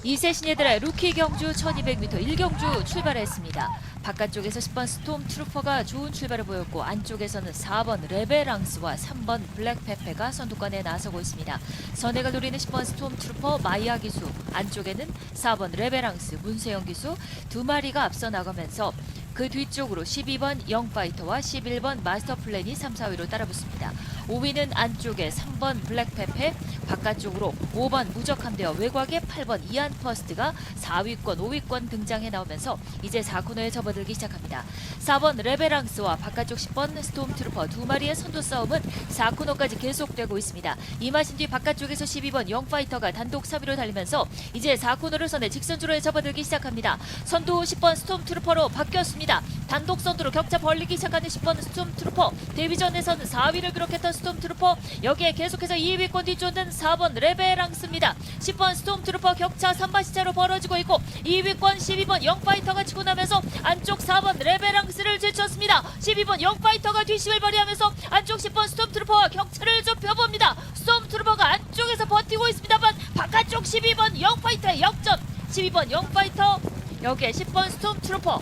2세 신예들의 루키 경주 1200m 1경주 출발했습니다. 바깥쪽에서 10번 스톰 트루퍼가 좋은 출발을 보였고 안쪽에서는 4번 레베랑스와 3번 블랙페페가 선두권에 나서고 있습니다. 선행을 노리는 10번 스톰 트루퍼 마이아 기수, 안쪽에는 4번 레베랑스 문세영 기수 두 마리가 앞서 나가면서 그 뒤쪽으로 12번 영파이터와 11번 마스터 플랜이 3, 4위로 따라붙습니다. 5위는 안쪽에 3번 블랙페페, 바깥쪽으로 5번 무적함대어 외곽에 8번 이안퍼스트가 4위권, 5위권 등장해 나오면서 이제 4코너에 접어들기 시작합니다. 4번 레베랑스와 바깥쪽 10번 스톰트루퍼 두 마리의 선두 싸움은 4코너까지 계속되고 있습니다. 이마신 뒤 바깥쪽에서 12번 영파이터가 단독 3위로 달리면서 이제 4코너를 선해 직선주로에 접어들기 시작합니다. 선두 10번 스톰트루퍼로 바뀌었습니다. 단독 선두로 격차 벌리기 시작하는 10번 스톰트루퍼, 데뷔전에서는 4위를 기록했던 스톰트루퍼, 여기에 계속해서 2위권 뒤쫓는 4번 레베랑스입니다. 10번 스톰트루퍼 격차 3마시차로 벌어지고 있고 2위권 12번 영파이터가 치고 나면서 안쪽 4번 레베랑스를 제쳤습니다. 12번 영파이터가 뒷심을 발휘하면서 안쪽 10번 스톰트루퍼와 격차를 좁혀봅니다. 스톰트루퍼가 안쪽에서 버티고 있습니다만 바깥쪽 12번 영파이터의 역전, 12번 영파이터, 여기에 10번 스톰트루퍼.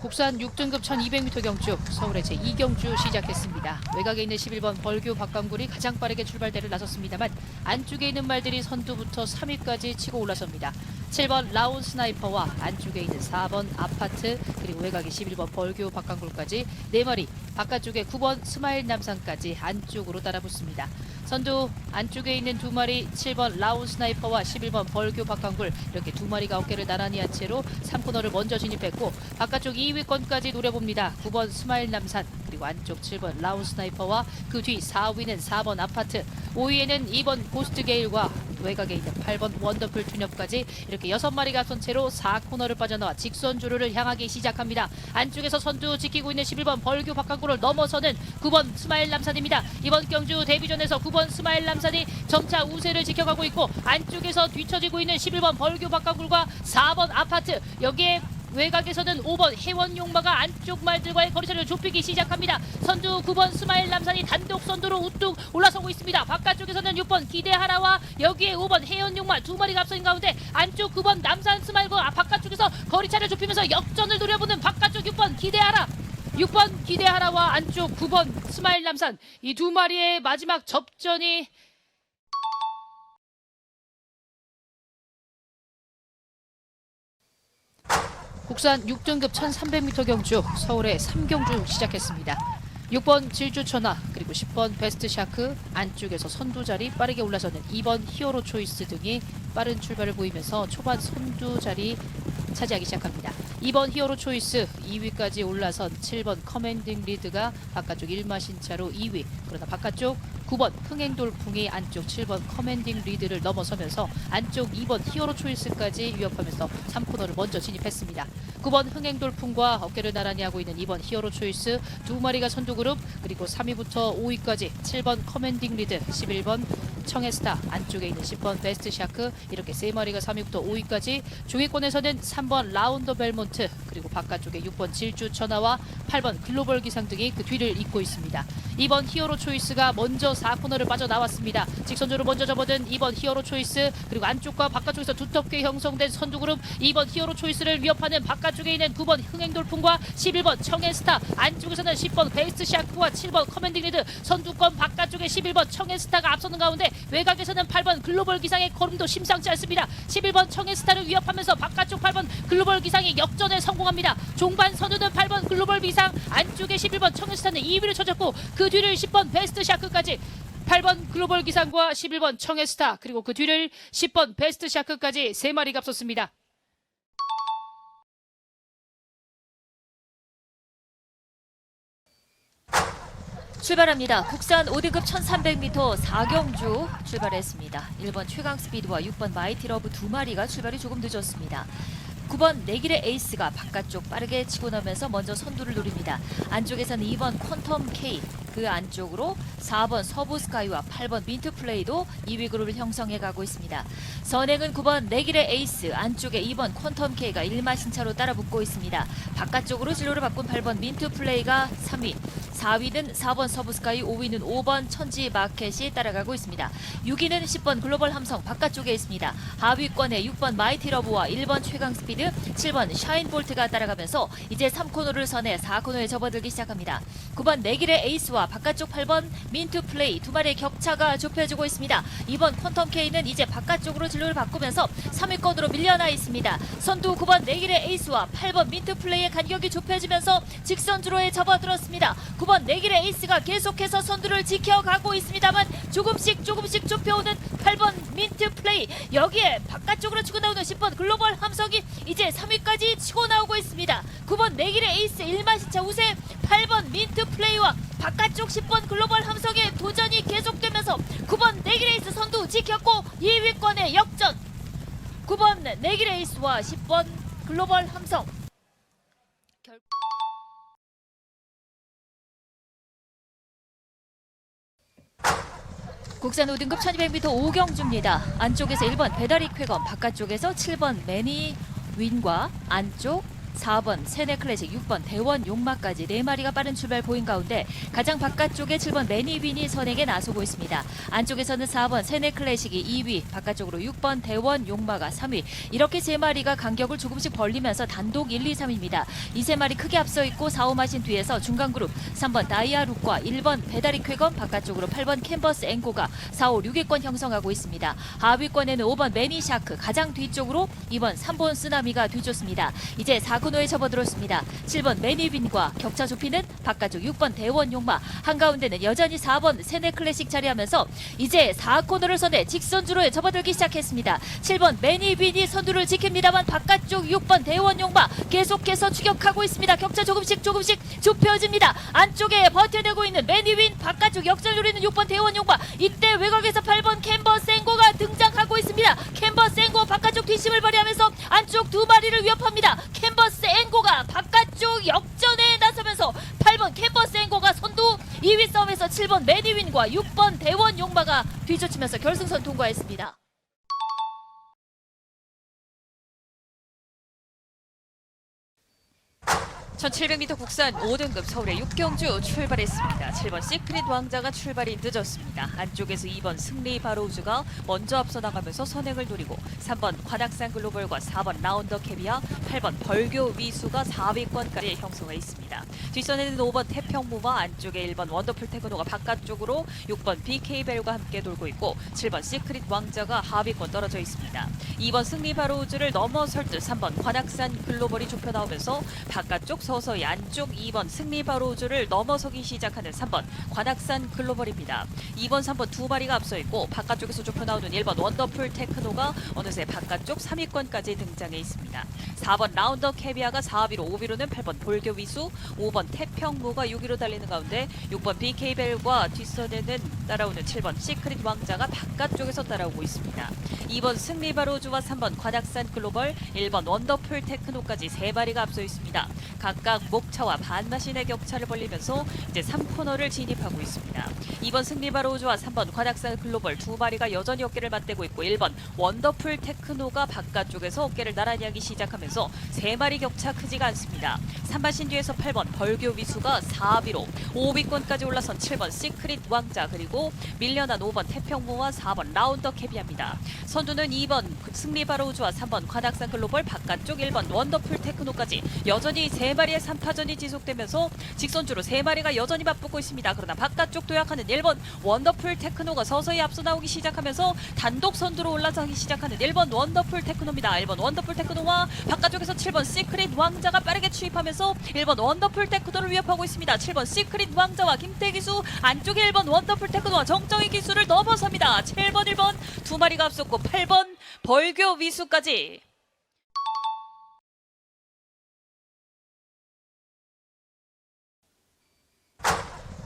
국산 6등급 1200m 경주 서울의 제2경주 시작했습니다. 외곽에 있는 11번 벌교 박광굴이 가장 빠르게 출발대를 나섰습니다만 안쪽에 있는 말들이 선두부터 3위까지 치고 올라섭니다. 7번 라온 스나이퍼와 안쪽에 있는 4번 아파트 그리고 외곽에 11번 벌교 박광굴까지 4마리, 바깥쪽에 9번 스마일 남산까지 안쪽으로 따라붙습니다. 선두 안쪽에 있는 2마리 7번 라온 스나이퍼와 11번 벌교 박광굴 이렇게 2마리가 어깨를 나란히 한 채로 3코너를 먼저 진입했고 바깥쪽 2위권까지 노려봅니다. 9번 스마일 남산 그리고 안쪽 7번 라운 스나이퍼와 그 뒤 4위는 4번 아파트, 5위에는 2번 고스트 게일과 외곽에 있는 8번 원더풀 튜뇽까지 이렇게 6마리가 앞선 채로 4코너를 빠져나와 직선 주로를 향하기 시작합니다. 안쪽에서 선두 지키고 있는 11번 벌교 박광굴을 넘어서는 9번 스마일 남산입니다. 이번 경주 데뷔전에서 9번 스마일 남산이 점차 우세를 지켜가고 있고 안쪽에서 뒤처지고 있는 11번 벌교 박광굴과 4번 아파트, 여기에 외곽에서는 5번 해원용마가 안쪽 말들과의 거리차를 좁히기 시작합니다. 선두 9번 스마일 남산이 단독 선두로 우뚝 올라서고 있습니다. 바깥쪽에서는 6번 기대하라와 여기에 5번 해원용마 두 마리가 앞서는 가운데 안쪽 9번 남산 스마일과 바깥쪽에서 거리차를 좁히면서 역전을 노려보는 바깥쪽 6번 기대하라. 6번 기대하라와 안쪽 9번 스마일 남산, 이 두 마리의 마지막 접전이 국산 6등급 1300m 경주 서울의 3경주 시작했습니다. 6번 질주천하 그리고 10번 베스트 샤크, 안쪽에서 선두 자리 빠르게 올라서는 2번 히어로 초이스 등이 빠른 출발을 보이면서 초반 선두 자리 차지하기 시작합니다. 2번 히어로 초이스 2위까지 올라선 7번 커맨딩 리드가 바깥쪽 1마신차로 2위, 그러나 바깥쪽 9번 흥행돌풍이 안쪽 7번 커맨딩 리드를 넘어서면서 안쪽 2번 히어로 초이스까지 위협하면서 3코너를 먼저 진입했습니다. 9번 흥행돌풍과 어깨를 나란히 하고 있는 2번 히어로 초이스 두 마리가 선두 그룹, 그리고 3위부터 5위까지 7번 커맨딩 리드, 11번 청해스타, 안쪽에 있는 10번 베스트 샤크 이렇게 3마리가 3위부터 5위까지, 중위권에서는 3번 라운더 벨몬트 그리고 바깥쪽에 6번 질주 천하와 8번 글로벌 기상 등이 그 뒤를 잇고 있습니다. 2번 히어로 초이스가 먼저 4코너를 빠져나왔습니다. 직선주로 먼저 접어든 2번 히어로 초이스, 그리고 안쪽과 바깥쪽에서 두텁게 형성된 선두그룹 2번 히어로 초이스를 위협하는 바깥쪽에 있는 9번 흥행돌풍과 11번 청해스타, 안쪽에서는 10번 베스트 샤크와 7번 커맨딩 리드, 선두권 바깥쪽에 11번 청해스타가 앞서는 가운데 외곽에서는 8번 글로벌 기상의 걸음도 심상치 않습니다. 11번 청해스타를 위협하면서 바깥쪽 8번 글로벌 기상이 역전에 성공합니다. 종반 선두는 8번 글로벌 기상, 안쪽에 11번 청해스타는 2위를 쳐졌고 그 뒤를 10번 베스트 샤크까지, 8번 글로벌 기상과 11번 청해스타 그리고 그 뒤를 10번 베스트 샤크까지 3마리가 앞섰습니다. 출발합니다. 국산 5등급 1300m 4경주 출발했습니다. 1번 최강 스피드와 6번 마이티 러브 두 마리가 출발이 조금 늦었습니다. 9번 내길의 에이스가 바깥쪽 빠르게 치고 나면서 먼저 선두를 노립니다. 안쪽에서는 2번 퀀텀 K, 그 안쪽으로 4번 서부스카이와 8번 민트플레이도 2위 그룹을 형성해 가고 있습니다. 선행은 9번 내길의 에이스, 안쪽에 2번 퀀텀K가 1마신차로 따라붙고 있습니다. 바깥쪽으로 진로를 바꾼 8번 민트플레이가 3위, 4위는 4번 서부스카이, 5위는 5번 천지마켓이 따라가고 있습니다. 6위는 10번 글로벌 함성 바깥쪽에 있습니다. 하위권에 6번 마이티러브와 1번 최강스피드, 7번 샤인볼트가 따라가면서 이제 3코너를 선해 4코너에 접어들기 시작합니다. 9번 내길의 에이스와 바깥쪽 8번 민트플레이 두 마리의 격차가 좁혀지고 있습니다. 2번 퀀텀K는 이제 바깥쪽으로 진로를 바꾸면서 3위권으로 밀려나 있습니다. 선두 9번 내길의 에이스와 8번 민트플레이의 간격이 좁혀지면서 직선주로에 접어들었습니다. 9번 내길의 에이스가 계속해서 선두를 지켜가고 있습니다만 조금씩 좁혀오는 8번 민트플레이, 여기에 바깥쪽으로 치고 나오는 10번 글로벌 함성이 이제 3위까지 치고 나오고 있습니다. 9번 내길의 에이스 1마신차 우세, 8번 민트플레이와 바깥쪽 10번 글로벌 함성의 도전이 계속되면서 9번 내길의 에이스 선두 지켰고 2위권의 역전, 9번 내길의 에이스와 10번 글로벌 함성. 국산 5등급 1200m 5경주입니다. 안쪽에서 1번 배다리 쾌검, 바깥쪽에서 7번 매니 윈과 안쪽 4번 세네 클래식, 6번 대원 용마까지 4마리가 빠른 출발 보인 가운데 가장 바깥쪽에 7번 매니빈이 선행에 나서고 있습니다. 안쪽에서는 4번 세네 클래식이 2위, 바깥쪽으로 6번 대원 용마가 3위, 이렇게 3마리가 간격을 조금씩 벌리면서 단독 1, 2, 3입니다. 이 3마리 크게 앞서 있고 4, 5마신 뒤에서 중간그룹 3번 다이아룩과 1번 배다리 쾌검, 바깥쪽으로 8번 캔버스 앵고가 4, 5, 6위권 형성하고 있습니다. 하위권에는 5번 매니샤크, 가장 뒤쪽으로 2번 3번 쓰나미가 뒤쫓습니다. 이제 4코너에 접어들었습니다. 7번 매니빈과 격차 좁히는 바깥쪽 6번 대원 용마, 한가운데는 여전히 4번 세네 클래식 자리하면서 이제 4코너를 선해 직선주로에 접어들기 시작했습니다. 7번 매니빈이 선두를 지킵니다만 바깥쪽 6번 대원 용마 계속해서 추격하고 있습니다. 격차 조금씩 좁혀집니다. 안쪽에 버텨내고 있는 매니빈, 바깥쪽 역전을 노리는 6번 대원 용마, 이때 외곽에서 8번 캔버스 앵고가 등장하고 있습니다. 캔버스 앵고 바깥쪽 뒷심을 발휘하면서 안쪽 두 마리를 위협합니다. 캔버스 앵고가 바깥쪽 역전에 나서면서 8번 캔버스 앵고가 선두, 2위 싸움에서 7번 매니윈과 6번 대원 용마가 뒤쫓으면서 결승선 통과했습니다. 1700m 국산 5등급 서울의 6경주 출발했습니다. 7번 시크릿 왕자가 출발이 늦었습니다. 안쪽에서 2번 승리 바로우즈가 먼저 앞서 나가면서 선행을 노리고 3번 관악산 글로벌과 4번 라운더 캐비아, 8번 벌교 위수가 4위권까지 형성해 있습니다. 뒷선에는 5번 태평무와 안쪽에 1번 원더풀 테크노가 바깥쪽으로 6번 BK벨과 함께 돌고 있고 7번 시크릿 왕자가 하위권 떨어져 있습니다. 2번 승리 바로우즈를 넘어설 듯 3번 관악산 글로벌이 좁혀 나오면서 바깥쪽 서서히 안쪽 2번 승리 바로우즈를 넘어서기 시작하는 3번 관악산 글로벌입니다. 2번, 3번 두 마리가 앞서 있고 바깥쪽에서 좁혀 나오는 1번 원더풀 테크노가 어느새 바깥쪽 3위권까지 등장해 있습니다. 4번 라운더 캐비아가 4위로, 5위로는 8번 볼교 위수, 5번 태평무가 6위로 달리는 가운데 6번 BK벨과 뒷선에는 따라오는 7번 시크릿 왕자가 바깥쪽에서 따라오고 있습니다. 2번 승리 바로우즈와 3번 관악산 글로벌, 1번 원더풀 테크노까지 3마리가 앞서 있습니다. 각각 목차와 반마신의 격차를 벌리면서 이제 3코너를 진입하고 있습니다. 2번 승리 바로우즈와 3번 관악산 글로벌 두 마리가 여전히 어깨를 맞대고 있고 1번 원더풀 테크노가 바깥쪽에서 어깨를 나란히 하기 시작하면서 3마리 격차 크지가 않습니다. 3마신 뒤에서 8번 벌교 위수가 4위로, 5위권까지 올라선 7번 시크릿 왕자, 그리고 밀려난 5번 태평무와 4번 라운더 캐비아입니다. 선두는 2번 승리 바로우즈와 3번 관악산 글로벌, 바깥쪽 1번 원더풀 테크노까지 여전히 3마리의 3파전이 지속되면서 직선주로 3마리가 여전히 맞붙고 있습니다. 그러나 바깥쪽 도약하는 1번 원더풀 테크노가 서서히 앞서 나오기 시작하면서 단독 선두로 올라서기 시작하는 1번 원더풀 테크노입니다. 1번 원더풀 테크노와 바깥쪽에서 7번 시크릿 왕자가 빠르게 추입하면서 1번 원더풀 테크노를 위협하고 있습니다. 7번 시크릿 왕자와 김태기수, 안쪽에 1번 원더풀 테크노와 정정희 기수를 넘어섭니다. 7번, 1번 두 마리가 앞섰고 8번 벌교 위수까지.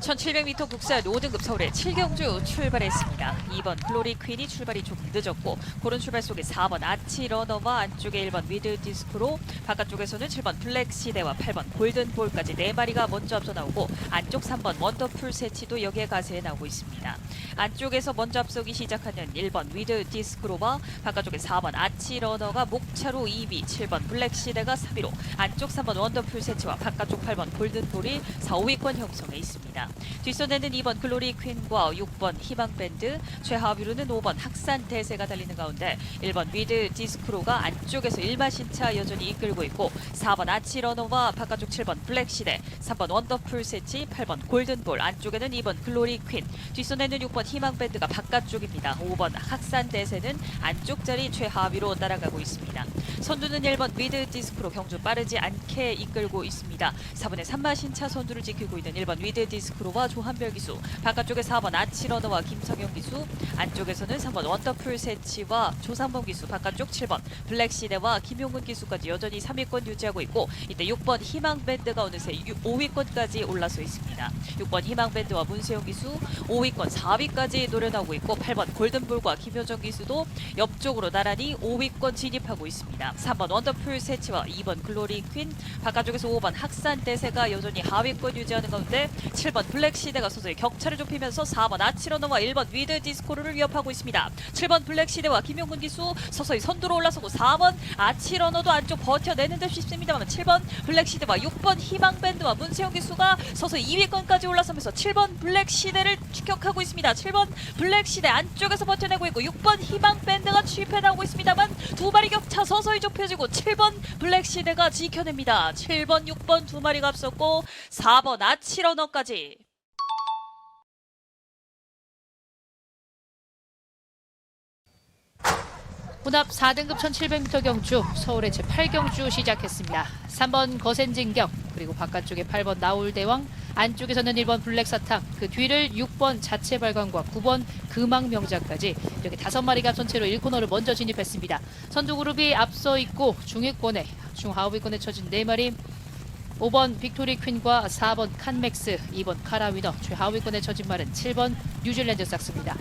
1700m 국산 5등급 서울의 7경주 출발했습니다. 2번 글로리 퀸이 출발이 조금 늦었고 고른 출발 속에 4번 아치 러너와 안쪽에 1번 위드 디스크로 바깥쪽에서는 7번 블랙 시대와 8번 골든 볼까지 4마리가 먼저 앞서 나오고 안쪽 3번 원더풀 세치도 여기에 가세에 나오고 있습니다. 안쪽에서 먼저 앞서기 시작하는 1번 위드 디스크로와 바깥쪽에 4번 아치 러너가 목차로 2위, 7번 블랙 시대가 3위로 안쪽 3번 원더풀 세치와 바깥쪽 8번 골든 볼이 4, 5위권 형성해 있습니다. 뒷선에는 2번 글로리 퀸과 6번 희망밴드, 최하위로는 5번 학산 대세가 달리는 가운데 1번 위드 디스크로가 안쪽에서 일마신차 여전히 이끌고 있고 4번 아치러너와 바깥쪽 7번 블랙시대, 3번 원더풀 세치, 8번 골든볼, 안쪽에는 2번 글로리 퀸, 뒷선에는 6번 희망밴드가 바깥쪽입니다. 5번 학산 대세는 안쪽 자리 최하위로 따라가고 있습니다. 선두는 1번 위드 디스크로 경주 빠르지 않게 이끌고 있습니다. 4번의 산마신차 선두를 지키고 있는 1번 위드 디스크로와 조한별 기수, 바깥쪽에 4번 아치러너와 김성영 기수, 안쪽에서는 3번 원더풀 세치와 조상범 기수, 바깥쪽 7번 블랙시대와 김용근 기수까지 여전히 3위권 유지하고 있고 이때 6번 희망밴드가 어느새 5위권까지 올라서 있습니다. 6번 희망밴드와 문세영 기수 5위권 4위까지 노려나오고 있고 8번 골든볼과 김효정 기수도 옆쪽으로 나란히 5위권 진입하고 있습니다. 3번 원더풀 세치와 2번 글로리 퀸, 바깥쪽에서 5번 학산 대세가 여전히 하위권 유지하는 가운데 7번 블랙시대가 서서히 격차를 좁히면서 4번 아치러너와 1번 위드 디스코르를 위협하고 있습니다. 7번 블랙시대와 김용근 기수 서서히 선두로 올라서고 4번 아치러너도 안쪽 버텨내는 듯 싶습니다만 7번 블랙시대와 6번 희망밴드와 문세영 기수가 서서히 2위권까지 올라서면서 7번 블랙시대를 추격하고 있습니다. 7번 블랙시대 안쪽에서 버텨내고 있고 6번 희망밴드가 추입해 나오고 있습니다만 두 마리 격차 서서히 좁혀지고 7번 블랙시대가 지켜냅니다. 7번, 6번 두 마리가 앞섰고 4번 아치러너까지. 혼합 4등급 1700m 경주 서울의 제8경주 시작했습니다. 3번 거센진경, 그리고 바깥쪽에 8번 나올대왕, 안쪽에서는 1번 블랙사탕, 그 뒤를 6번 자체발광과 9번 금왕명자까지 이렇게 5마리가 앞선 채로 1코너를 먼저 진입했습니다. 선두그룹이 앞서 있고 중위권에 중하위권에 처진 4마리, 5번 빅토리 퀸과 4번 칸맥스, 2번 카라위너, 최하위권에 처진 말은 7번 뉴질랜드 삭스입니다.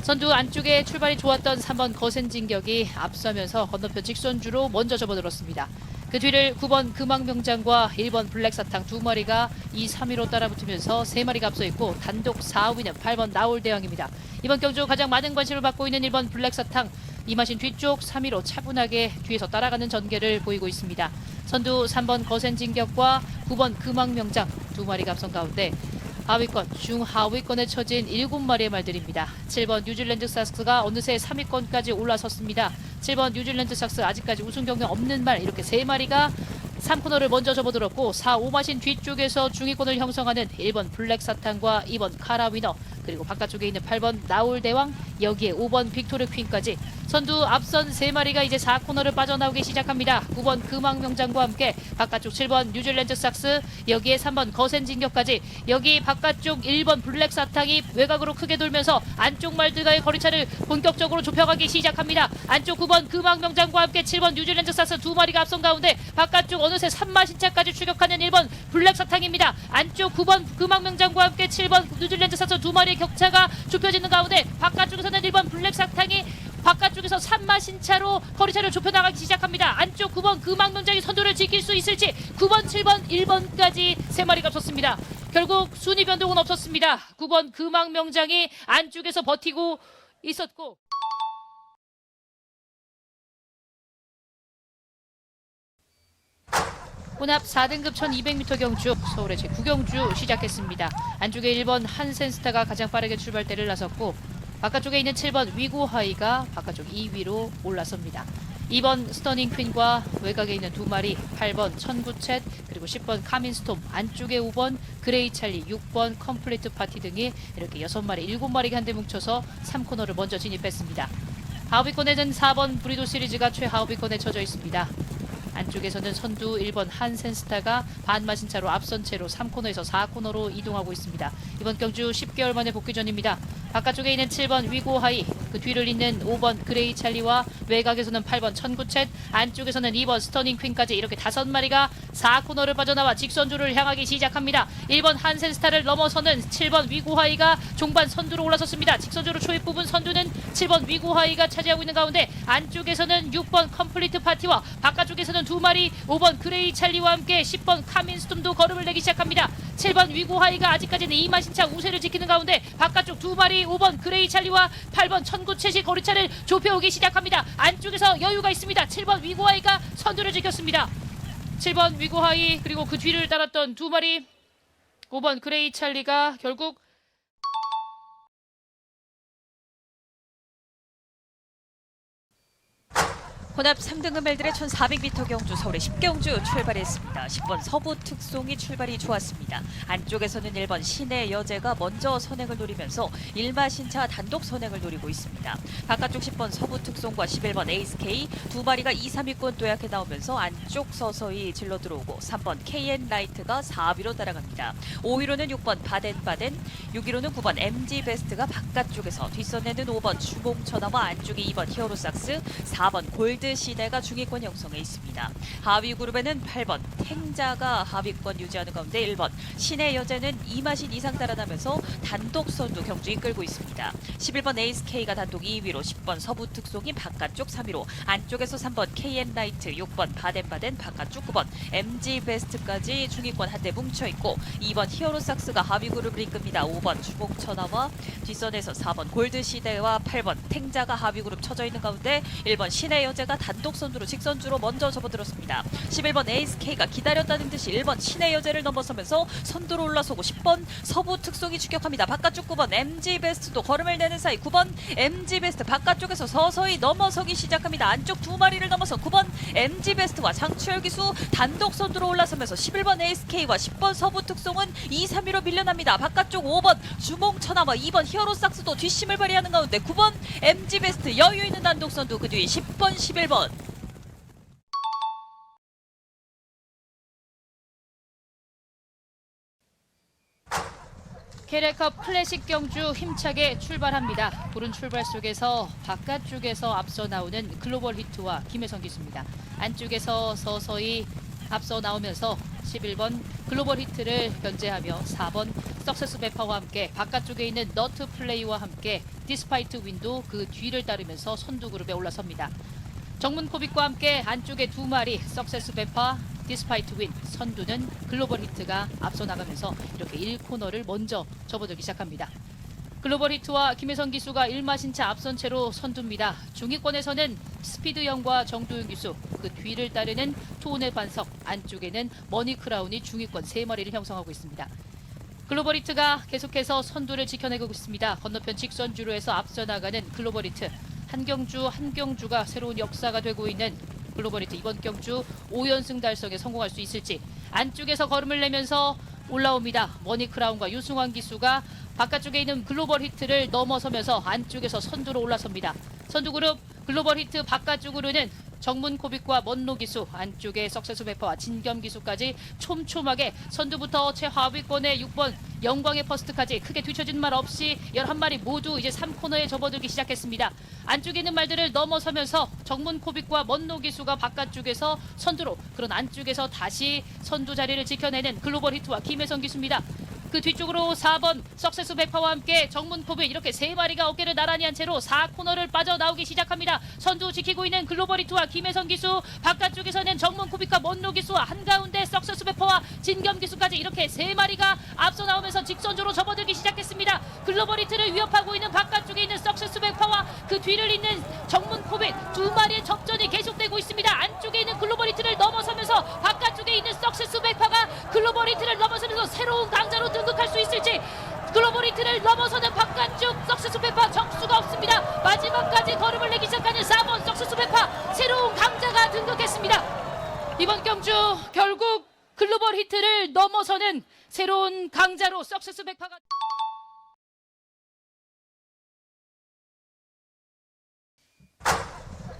선두 안쪽에 출발이 좋았던 3번 거센진격이 앞서면서 건너편 직선주로 먼저 접어들었습니다. 그 뒤를 9번 금왕명장과 1번 블랙사탕 두 마리가 2, 3위로 따라붙으면서 3마리가 앞서 있고 단독 4위는 8번 나올대왕입니다. 이번 경주 가장 많은 관심을 받고 있는 1번 블랙사탕, 이마신 뒤쪽 3위로 차분하게 뒤에서 따라가는 전개를 보이고 있습니다. 선두 3번 거센진격과 9번 금왕명장 두 마리가 앞선 가운데 하위권, 중하위권에 처진 7마리의 말들입니다. 7번 뉴질랜드 삭스가 어느새 3위권까지 올라섰습니다. 7번 뉴질랜드 삭스 아직까지 우승 경력 없는 말, 이렇게 3마리가 3코너를 먼저 접어들었고 4, 5마신 뒤쪽에서 중위권을 형성하는 1번 블랙사탕과 2번 카라위너, 그리고 바깥쪽에 있는 8번 나올대왕, 여기에 5번 빅토르 퀸까지 선두 앞선 3마리가 이제 4코너를 빠져나오기 시작합니다. 9번 금왕명장과 함께 바깥쪽 7번 뉴질랜드 삭스, 여기에 3번 거센진격까지, 여기 바깥쪽 1번 블랙사탕이 외곽으로 크게 돌면서 안쪽 말들과의 거리차를 본격적으로 좁혀가기 시작합니다. 안쪽 9번 금왕명장과 함께 7번 뉴질랜드 삭스 두 마리가 앞선 가운데 바깥쪽 어느새 3마신차까지 추격하는 1번 블랙사탕입니다. 안쪽 9번 금왕명장과 함께 7번 뉴질랜드 삭스 두 마리의 격차가 좁혀지는 가운데 바깥쪽에서는 1번 블랙사탕이 바깥쪽에서 3마신차로 거리차를 좁혀나가기 시작합니다. 안쪽 9번 금왕명장이 선두를 지킬 수 있을지 9번, 7번, 1번까지 3마리가 앞섰습니다. 결국 순위 변동은 없었습니다. 9번 금왕명장이 안쪽에서 버티고 있었고 혼합 4등급 1200m 경주 서울의 제9경주 시작했습니다. 안쪽에 1번 한센스타가 가장 빠르게 출발대를 나섰고 바깥쪽에 있는 7번 위고하이가 바깥쪽 2위로 올라섭니다. 2번 스터닝 퀸과 외곽에 있는 두 마리, 8번 천구챗, 그리고 10번 카민스톰, 안쪽에 5번 그레이 찰리, 6번 컴플리트 파티 등이 이렇게 6마리, 7마리가 한데 뭉쳐서 3코너를 먼저 진입했습니다. 하위권에는 4번 브리도 시리즈가 최하위권에 처져 있습니다. 안쪽에서는 선두 1번 한센스타가 반마신차로 앞선 채로 3코너에서 4코너로 이동하고 있습니다. 이번 경주 10개월 만에 복귀전입니다. 바깥쪽에 있는 7번 위고하이, 그 뒤를 잇는 5번 그레이 찰리와 외곽에서는 8번 천구챗, 안쪽에서는 2번 스터닝 퀸까지 이렇게 5마리가 4코너를 빠져나와 직선주를 향하기 시작합니다. 1번 한센스타를 넘어서는 7번 위고하이가 종반 선두로 올라섰습니다. 직선주로 초입 부분 선두는 7번 위고하이가 차지하고 있는 가운데 안쪽에서는 6번 컴플리트 파티와 바깥쪽에서는 2마리 5번 그레이 찰리와 함께 10번 카민스톰도 걸음을 내기 시작합니다. 7번 위고하이가 아직까지는 이마신차 우세를 지키는 가운데 바깥쪽 2마리 5번 그레이 찰리와 8번 천구챗이 거리차를 좁혀오기 시작합니다. 안쪽에서 여유가 있습니다. 7번 위고하이가 선두를 지켰습니다. 7번 위고하이 그리고 그 뒤를 따랐던 2마리 5번 그레이 찰리가 결국 혼합 3등 금벨들의 1400m 경주 서울의 10경주 출발했습니다. 10번 서부 특송이 출발이 좋았습니다. 안쪽에서는 1번 신의 여제가 먼저 선행을 노리면서 일마신차 단독 선행을 노리고 있습니다. 바깥쪽 10번 서부 특송과 11번 에이스K 두 마리가 2, 3위권 도약해 나오면서 안쪽 서서히 질러 들어오고 3번 KN 라이트가 4위로 따라갑니다. 5위로는 6번 바덴바덴, 6위로는 9번 MG 베스트가 바깥쪽에서 뒷선에는 5번 주봉천하와 안쪽에 2번 히어로삭스, 4번 골드 시대가 중위권 형성해 있습니다. 하위 그룹에는 8번 탱자가 하위권 유지하는 가운데 1번 신의 여제는 2마신 이상 달아나면서 단독 선두 경주 이끌고 있습니다. 11번 에이스K가 단독 2위로 10번 서부 특송이 바깥쪽 3위로 안쪽에서 3번 KN 라이트, 6번 바덴바덴 바깥쪽 9번 MG 베스트까지 중위권 한대 뭉쳐 있고 2번 히어로삭스가 하위 그룹을 이끕니다. 5번 주봉천하와 뒷선에서 4번 골드 시대와 8번 탱자가 하위 그룹 쳐져 있는 가운데 1번 신의 여제가 단독 선두로 직선주로 먼저 접어들었습니다. 11번 에이스K가 기다렸다는 듯이 1번 신의 여제를 넘어서면서 선두로 올라서고 10번 서부 특송이 추격합니다. 바깥쪽 9번 MG 베스트도 걸음을 내는 사이 9번 MG 베스트 바깥쪽에서 서서히 넘어서기 시작합니다. 안쪽 2마리를 넘어서 9번 MG 베스트와 장추열 기수 단독 선두로 올라서면서 11번 에이스K와 10번 서부 특송은 2, 3위로 밀려납니다. 바깥쪽 5번 주몽천하와 2번 히어로삭스도 뒷심을 발휘하는 가운데 9번 MG 베스트 여유 있는 단독 선두, 그 뒤 10번 11번 캐레컵 클래식 경주 힘차게 출발합니다. 부른 출발 속에서 바깥쪽에서 앞서 나오는 글로벌 히트와 김혜성 기수입니다. 안쪽에서 서서히 앞서 나오면서 11번 글로벌 히트를 견제하며 4번 석세스 베파와 함께 바깥쪽에 있는 너트 플레이와 함께 디스파이트 윈도 그 뒤를 따르면서 선두 그룹에 올라섭니다. 정문 코빅과 함께 안쪽에 2마리 석세스 베파, 디스파이트 윈, 선두는 글로벌 히트가 앞서 나가면서 이렇게 1코너를 먼저 접어들기 시작합니다. 글로벌 히트와 김혜성 기수가 1마신차 앞선 채로 선두입니다. 중위권에서는 스피드영과 정도윤 기수, 그 뒤를 따르는 투혼의 반석, 안쪽에는 머니크라운이 중위권 3마리를 형성하고 있습니다. 글로벌 히트가 계속해서 선두를 지켜내고 있습니다. 건너편 직선주로 해서 앞서 나가는 글로벌 히트, 한경주가 새로운 역사가 되고 있는 글로벌 히트 이번 경주 5연승 달성에 성공할 수 있을지 안쪽에서 걸음을 내면서 올라옵니다. 머니크라운과 유승환 기수가 바깥쪽에 있는 글로벌 히트를 넘어서면서 안쪽에서 선두로 올라섭니다. 선두 그룹 글로벌 히트 바깥쪽으로는 정문 코빅과 먼로 기수, 안쪽에 석세수 베퍼와 진겸 기수까지 촘촘하게 선두부터 최하위권의 6번 영광의 퍼스트까지 크게 뒤처진 말 없이 11마리 모두 이제 3코너에 접어들기 시작했습니다. 안쪽에 있는 말들을 넘어서면서 정문 코빅과 먼로 기수가 바깥쪽에서 선두로, 그런 안쪽에서 다시 선두 자리를 지켜내는 글로벌 히트와 김혜성 기수입니다. 그 뒤쪽으로 4번 석세수 베파와 함께 정문 코빅 이렇게 3마리가 어깨를 나란히 한 채로 4코너를 빠져나오기 시작합니다. 선두 지키고 있는 글로벌 히트와 김혜성 기수, 바깥쪽에서는 정문 코빅과 먼로 기수와 한가운데 석세수 베파와 진겸 기수까지 이렇게 3마리가 앞서 나오면서 직선주로 접어들기 시작했습니다. 글로벌 히트를 위협하고 있는 바깥쪽에 있는 석세수 베파와 그 뒤를 잇는 정문 코빅 2마리의 접전이 계속되고 있습니다. 안쪽에 있는 글로벌 히트를 넘어서면서 바깥쪽에 있는 석세수 베파가 글로벌 히트를 넘어서면서 새로운 강자로 등극할 수 있을지, 글로벌 히트를 넘어서는 바깥쪽 석세수 베파 적수가 없습니다. 마지막까지 걸음을 내기 시작하는 4번 석세수 베파, 새로운 강자가 등극했습니다. 이번 경주 결국 글로벌 히트를 넘어서는 새로운 강자로 석세수 베파가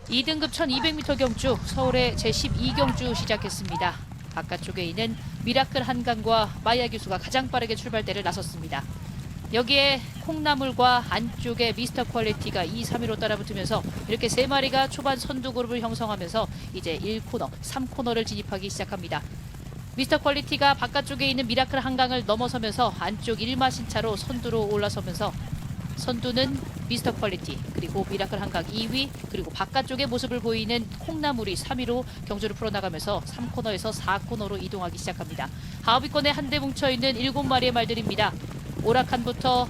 2등급 1200m 경주 서울의 제12경주 시작했습니다. 바깥쪽에 있는 미라클 한강과 마야 기수가 가장 빠르게 출발대를 나섰습니다. 여기에 콩나물과 안쪽에 미스터 퀄리티가 2, 3위로 따라붙으면서 이렇게 세 마리가 초반 선두 그룹을 형성하면서 이제 1코너, 3코너를 진입하기 시작합니다. 미스터 퀄리티가 바깥쪽에 있는 미라클 한강을 넘어서면서 안쪽 1마신차로 선두로 올라서면서 선두는 미스터 퀄리티, 그리고 미라클 한강 2위, 그리고 바깥쪽의 모습을 보이는 콩나물이 3위로 경주를 풀어나가면서 3코너에서 4코너로 이동하기 시작합니다. 하위권에 한데 뭉쳐있는 7마리의 말들입니다. 오락한부터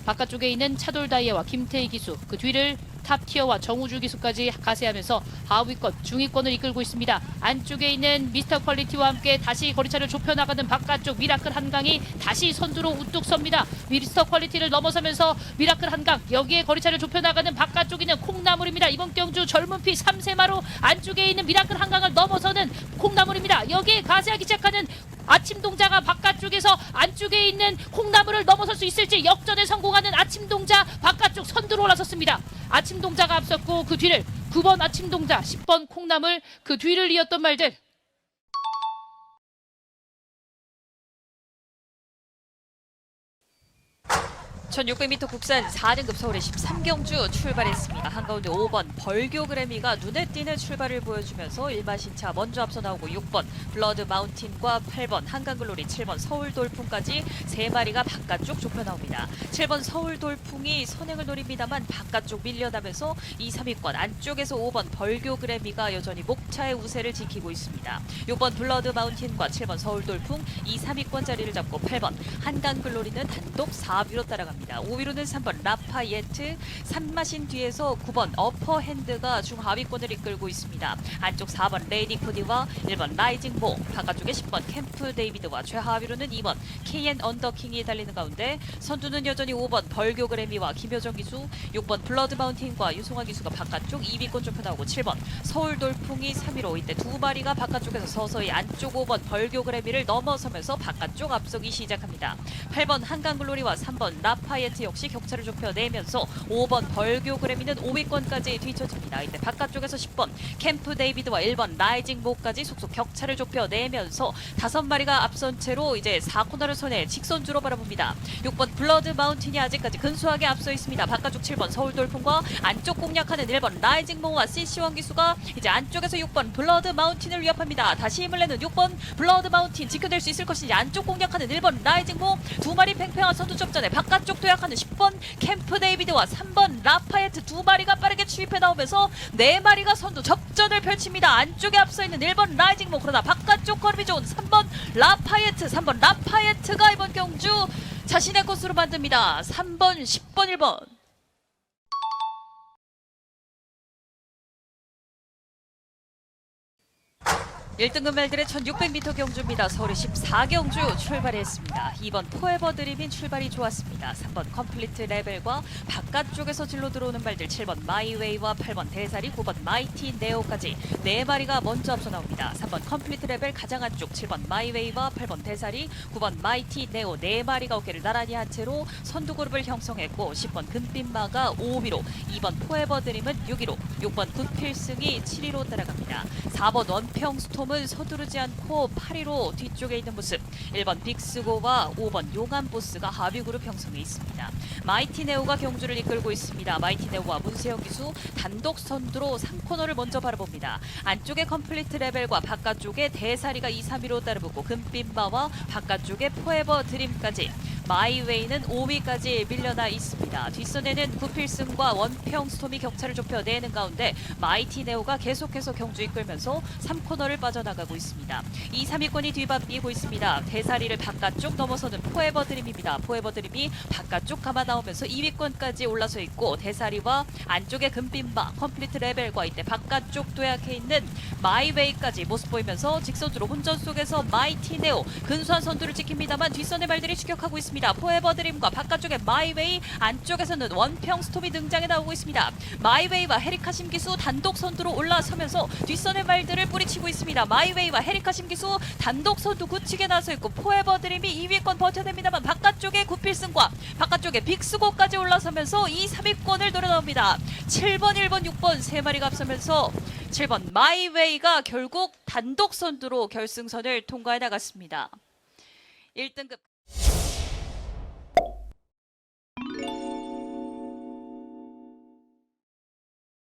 바깥쪽에 있는 차돌다이아와 김태희 기수, 그 뒤를 탑티어와 정우주 기수까지 가세하면서 하위권, 중위권을 이끌고 있습니다. 안쪽에 있는 미스터 퀄리티와 함께 다시 거리차를 좁혀나가는 바깥쪽 미라클 한강이 다시 선두로 우뚝 섭니다. 미스터 퀄리티를 넘어서면서 미라클 한강, 여기에 거리차를 좁혀나가는 바깥쪽에 있는 콩나물입니다. 이번 경주 젊은 피 3세마로 안쪽에 있는 미라클 한강을 넘어서는 콩나물입니다. 여기에 가세하기 시작하는 아침동자가 바깥쪽에서 안쪽에 있는 콩나물을 넘어설 수 있을지 역전에 성공하는 아침동자 바깥쪽 선두로 올라섰습니다. 아침동자가 앞섰고 그 뒤를 9번 아침동자, 10번 콩나물, 그 뒤를 이었던 말들. (1600m) 국산 4등급 서울의 13경주 출발했습니다. 한가운데 5번 벌교그래미가 눈에 띄는 출발을 보여주면서 일마신차 먼저 앞서 나오고 6번 블러드 마운틴과 8번 한강글로리, 7번 서울돌풍까지 3마리가 바깥쪽 좁혀 나옵니다. 7번 서울돌풍이 선행을 노립니다만 바깥쪽 밀려나면서 2, 3위권 안쪽에서 5번 벌교그래미가 여전히 목차의 우세를 지키고 있습니다. 6번 블러드 마운틴과 7번 서울돌풍 2, 3위권 자리를 잡고 8번 한강글로리는 단독 4위로 따라갑니다. 5위로는 3번 라파예트, 3마신 뒤에서 9번 어퍼핸드가 중하위권을 이끌고 있습니다. 안쪽 4번 레이디 코디와 1번 라이징 모, 바깥쪽에 10번 캠프 데이비드와 최하위로는 2번 KN 언더킹이 달리는 가운데 선두는 여전히 5번 벌교그래미와 김효정 기수, 6번 블러드 마운틴과 유송아 기수가 바깥쪽 2위권 좁혀 나오고 7번 서울돌풍이 3위로 이때 2마리가 바깥쪽에서 서서히 안쪽 5번 벌교그래미를 넘어서면서 바깥쪽 앞서기 시작합니다. 8번 한강글로리와 3번 라파예트 역시 격차를 좁혀내면서 5번 벌교그래미는 5위권까지 뒤처집니다. 이때 바깥쪽에서 10번 캠프 데이비드와 1번 라이징 모까지 속속 격차를 좁혀내면서 5마리가 앞선 채로 이제 4코너를 손에 직선주로 바라봅니다. 6번 블러드 마운틴이 아직까지 근소하게 앞서 있습니다. 바깥쪽 7번 서울돌풍과 안쪽 공략하는 1번 라이징 모와 CC1 기수가 이제 안쪽에서 6번 블러드 마운틴을 위협합니다. 다시 힘을 내는 6번 블러드 마운틴 지켜낼 수 있을 것인지, 안쪽 공략하는 1번 라이징 모, 2마리 팽팽한 선두 접전에 바깥쪽 도약하는 10번 캠프 데이비드와 3번 라파예트 2마리가 빠르게 추입해 나오면서 4마리가 선두 접전을 펼칩니다. 안쪽에 앞서 있는 1번 라이징 모, 그러나 바깥쪽 걸음이 좋은 3번 라파예트, 3번 라파예트가 이번 경주 자신의 것으로 만듭니다. 3번, 10번, 1번. 1등급 말들의 1600m 경주입니다. 서울의 14경주 출발했습니다. 2번 포에버 드림인 출발이 좋았습니다. 3번 컴플리트 레벨과 바깥쪽에서 질러 들어오는 말들 7번 마이웨이와 8번 대사리, 9번 마이티 네오까지 4마리가 먼저 앞서 나옵니다. 3번 컴플리트 레벨 가장 안쪽 7번 마이웨이와 8번 대사리, 9번 마이티 네오 4마리가 어깨를 나란히 한 채로 선두 그룹을 형성했고 10번 금빛마가 5위로, 2번 포에버 드림은 6위로, 6번 굿필승이 7위로 따라갑니다. 4번 원평스톰은 서두르지 않고 8위로 뒤쪽에 있는 모습, 1번 빅스고와 5번 용암보스가 하위그룹 형성해 있습니다. 마이티네오가 경주를 이끌고 있습니다. 마이티네오와 문세영 기수 단독 선두로 3코너를 먼저 바라봅니다. 안쪽에 컴플리트 레벨과 바깥쪽에 대사리가 2, 3위로 따라붙고 금빛마와 바깥쪽에 포에버 드림까지, 마이웨이는 5위까지 밀려나 있습니다. 뒷선에는 구필승과 원평스톰이 격차를 좁혀내는 가운데 마이티네오가 계속해서 경주 이끌면서 3코너를 빠져나가고 있습니다. 2, 3위권이 뒤바뀌고 있습니다. 대사리를 바깥쪽 넘어서는 포에버 드림입니다. 포에버 드림이 바깥쪽 감아 나오면서 2위권까지 올라서 있고, 대사리와 안쪽에 금빛마, 컴플리트 레벨과 이때 바깥쪽 도약해 있는 마이웨이까지 모습 보이면서 직선으로 혼전 속에서 마이티네오 근소한 선두를 지킵니다만 뒷선의 말들이 추격하고 있습니다. 포에버 드림과 바깥쪽에 마이웨이, 안쪽에서는 원평스톰이 등장해 나오고 있습니다. 마이웨이와 헤리카 심기수 단독 선두로 올라서면서 뒷선의 말들을 뿌리치고 있습니다. 마이웨이와 헤리카 심기수 단독 선두 굳히게 나서 있고, 포에버 드림이 2위권 버텨냅니다만 바깥쪽에 구필승과 바깥쪽에 빅스고까지 올라서면서 2, 3위권을 노려 나옵니다. 7번, 1번, 6번 3마리가 앞서면서 7번 마이웨이가 결국 단독 선두로 결승선을 통과해 나갔습니다. 1등급